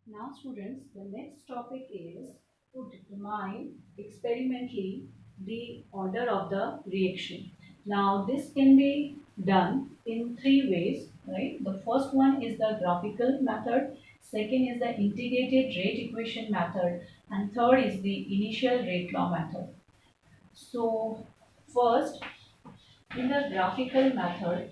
Now students, the next topic is to determine experimentally the order of the reaction. Now this can be done in three ways, right? The first one is the graphical method, second is the integrated rate equation method, and third is the initial rate law method. So first, in the graphical method,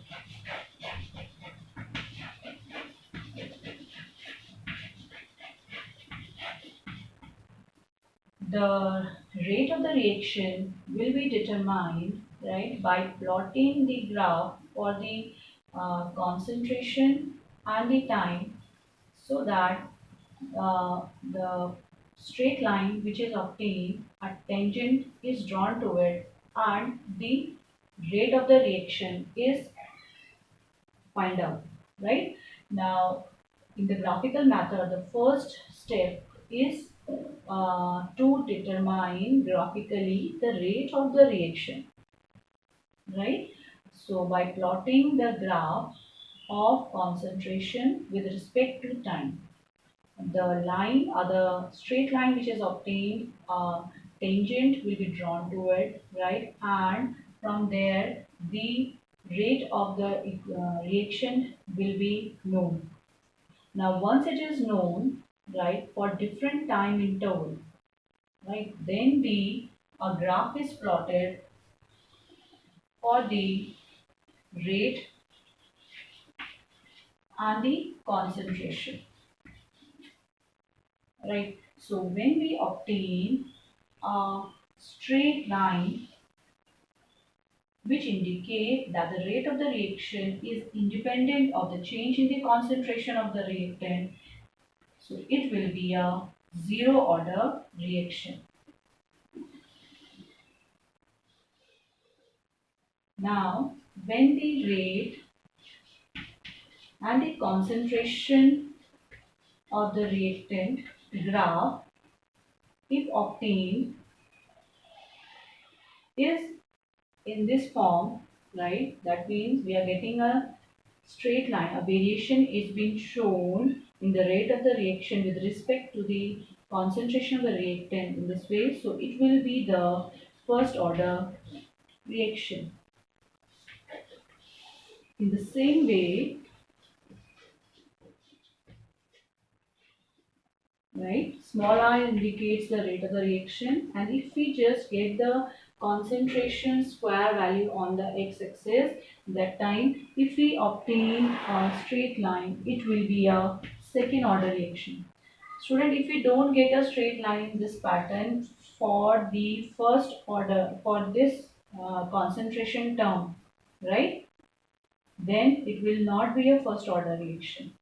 the rate of the reaction will be determined, right, by plotting the graph for the concentration and the time, so that the straight line which is obtained, a tangent is drawn to it, and the rate of the reaction is find out, right? Now, in the graphical method, the first step is to determine graphically the rate of the reaction, right? So, by plotting the graph of concentration with respect to time, the line or the straight line which is obtained, tangent will be drawn to it, right? And from there, the rate of the reaction will be known. Now, once it is known, right, for different time interval, right, then the a graph is plotted for the rate and the concentration, right? So when we obtain a straight line which indicate that the rate of the reaction is independent of the change in the concentration of the reactant, so it will be a zero order reaction. Now, when the rate and the concentration of the reactant graph, if obtained, is in this form, right? That means we are getting a straight line. A variation is being shown in the rate of the reaction with respect to the concentration of the reactant in this way. So it will be the first order reaction. In the same way, right? Small r indicates the rate of the reaction, and if we just get the concentration square value on the x-axis, that time if we obtain a straight line, it will be a second order reaction. Student, if we don't get a straight line in this pattern for the first order, for this concentration term, right, then it will not be a first order reaction.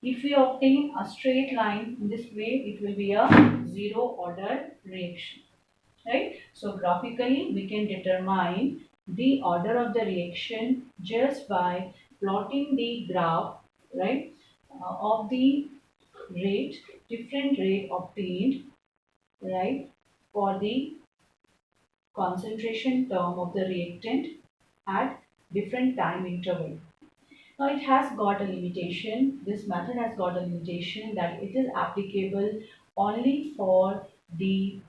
If we obtain a straight line in this way, it will be a zero order reaction, right? So graphically, we can determine the order of the reaction just by plotting the graph, right, of the rate, different rate obtained, right, for the concentration term of the reactant at different time interval. Now it has got a limitation. This method has got a limitation that it is applicable only for the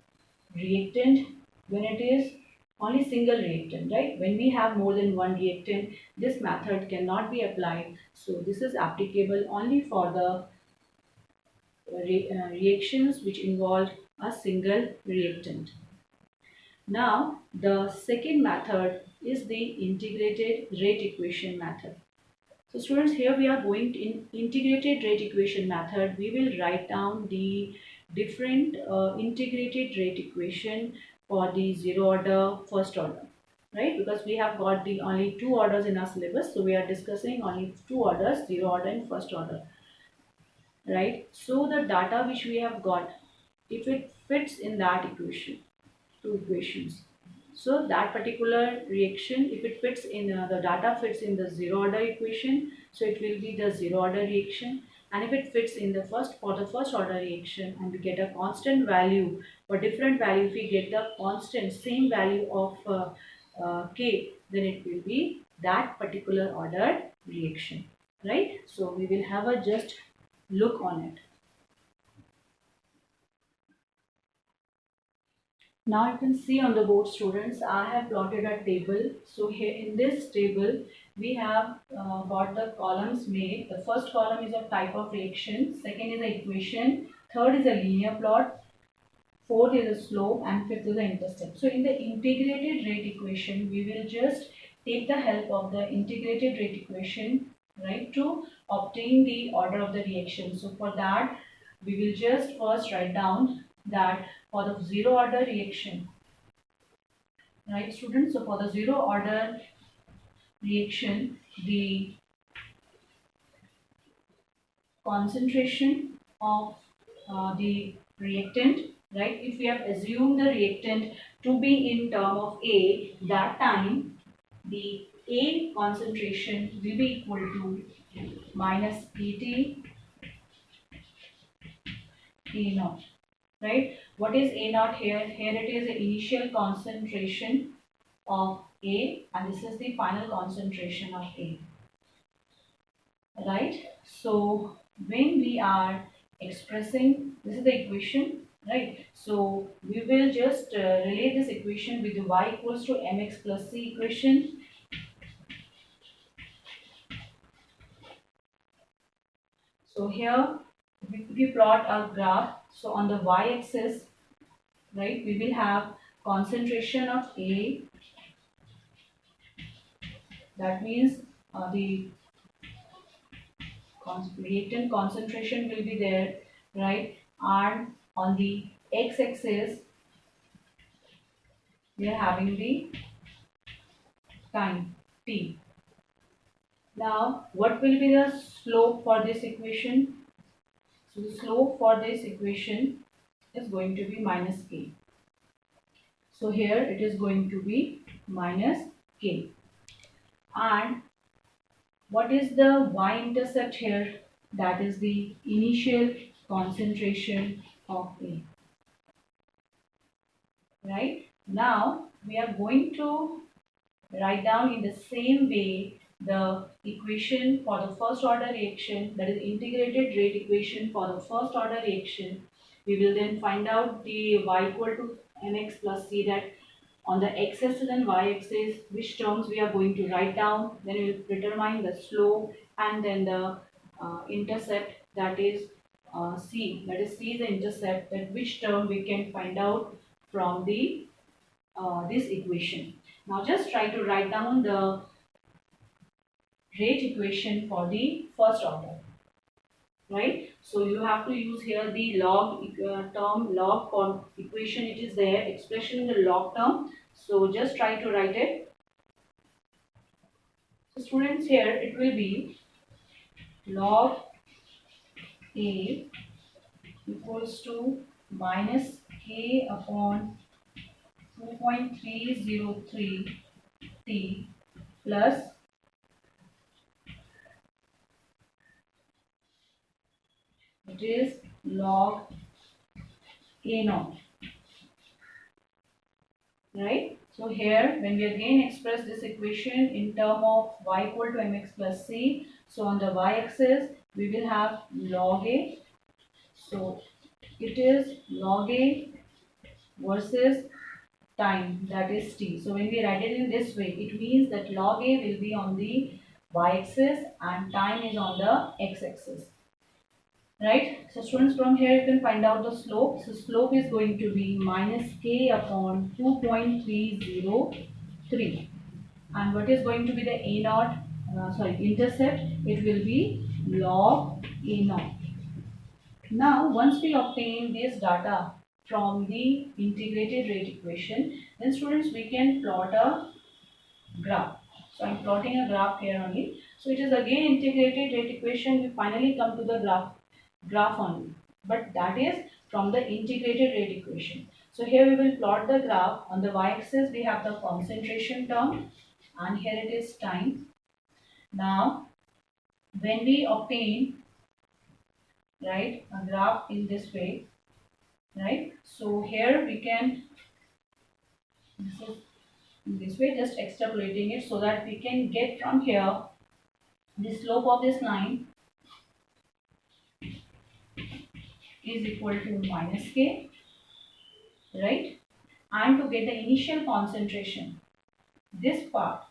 reactant when it is only single reactant, right? When we have more than one reactant, this method cannot be applied. So this is applicable only for the reactions which involve a single reactant. Now the second method is the integrated rate equation method. So students, here we are going to in integrated rate equation method. We will write down the different integrated rate equation for the zero order, first order, right? Because we have got the only two orders in our syllabus, so we are discussing only two orders, zero order and first order, right? So the data which we have got, if it fits in that equation, two equations, so that particular reaction, if it fits in the data fits in the zero order equation, so it will be the zero order reaction. And if it fits in the first, for the first order reaction, and we get a constant value for different value, if we get the constant same value of k, then it will be that particular ordered reaction, right? So we will have a just look on it. Now you can see on the board, students, I have plotted a table. So here in this table we have got the columns made. The first column is of type of reaction, second is the equation, third is a linear plot, fourth is a slope, and fifth is the intercept. So in the integrated rate equation, we will just take the help of the integrated rate equation, right, to obtain the order of the reaction. So for that, we will just first write down that for the zero order reaction, right, students? So for the zero order reaction, the concentration of the reactant, right? If we have assumed the reactant to be in term of A, that time the A concentration will be equal to minus Pt A naught, right? What is A naught here? Here it is the initial concentration of A, and this is the final concentration of A, right? So when we are expressing, this is the equation, right? So we will just relate this equation with the y equals to mx plus c equation. So here we plot a graph. So on the y-axis, right, we will have concentration of A. That means the reactant concentration will be there, right? And on the x-axis, we are having the time t. Now, what will be the slope for this equation? So, the slope for this equation is going to be minus k. So, here it is going to be minus k. And what is the y-intercept here? That is the initial concentration of A. Right? Now, we are going to write down in the same way the equation for the first order reaction, that is integrated rate equation for the first order reaction. We will then find out the y equal to mx plus c, that on the x-axis and y-axis which terms we are going to write down. Then we will determine the slope and then the intercept, that is c, that is c is the intercept, that which term we can find out from the this equation. Now just try to write down the rate equation for the first order, right? So you have to use here the log term, log equation, it is there, expression in the log term. So just try to write it. So students, here it will be log A equals to minus k upon 2.303 t plus, it is log A naught, right? So here when we again express this equation in term of y equal to mx plus c, so on the y-axis we will have log A. So it is log A versus time, that is t. So when we write it in this way, it means that log A will be on the y-axis and time is on the x-axis. Right? So students, from here you can find out the slope. So slope is going to be minus k upon 2.303. And what is going to be the A naught, intercept? It will be log A naught. Now, once we obtain this data from the integrated rate equation, then students, we can plot a graph. So I'm plotting a graph here only. So it is again integrated rate equation. We finally come to the graph only, but that is from the integrated rate equation. So here we will plot the graph. On the y-axis we have the concentration term, and here it is time. Now when we obtain, right, a graph in this way, right, so here we can, this is in this way, just extrapolating it so that we can get from here the slope of this line is equal to minus k, right? and to get the initial concentration. This part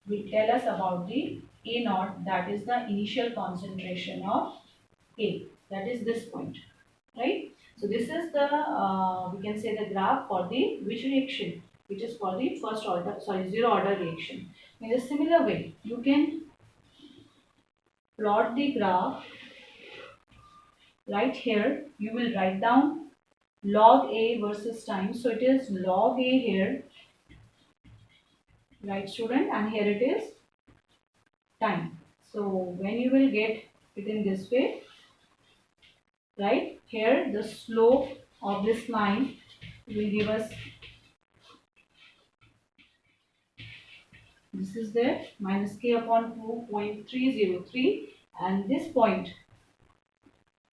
will tell us about the A naught, that is the initial concentration of A, that is this point, right? So this is the we can say the graph for the which reaction, which is for the first order, sorry, zero order reaction. In a similar way, you can plot the graph right here. You will write down log A versus time. So it is log A here, right student, and here it is time. So when you will get it in this way, right, here the slope of this line will give us, this is there, minus k upon 2.303, and this point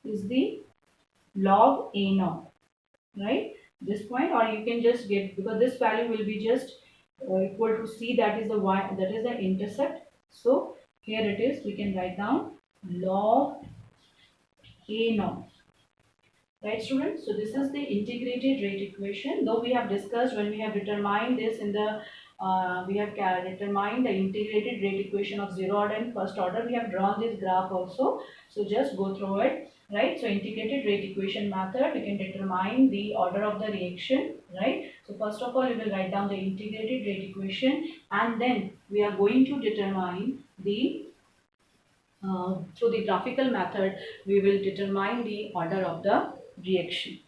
is the log A naught, right? This point, or you can just get, because this value will be just equal to c, that is the y, that is the intercept. So here it is, we can write down log A naught. Right students, so this is the integrated rate equation. Though we have discussed when we have determined this in the we have determined the integrated rate equation of zero order and first order. We have drawn this graph also. So just go through it, right? So integrated rate equation method, we can determine the order of the reaction, right? So first of all, we will write down the integrated rate equation, and then we are going to determine the through the graphical method, we will determine the order of the reaction.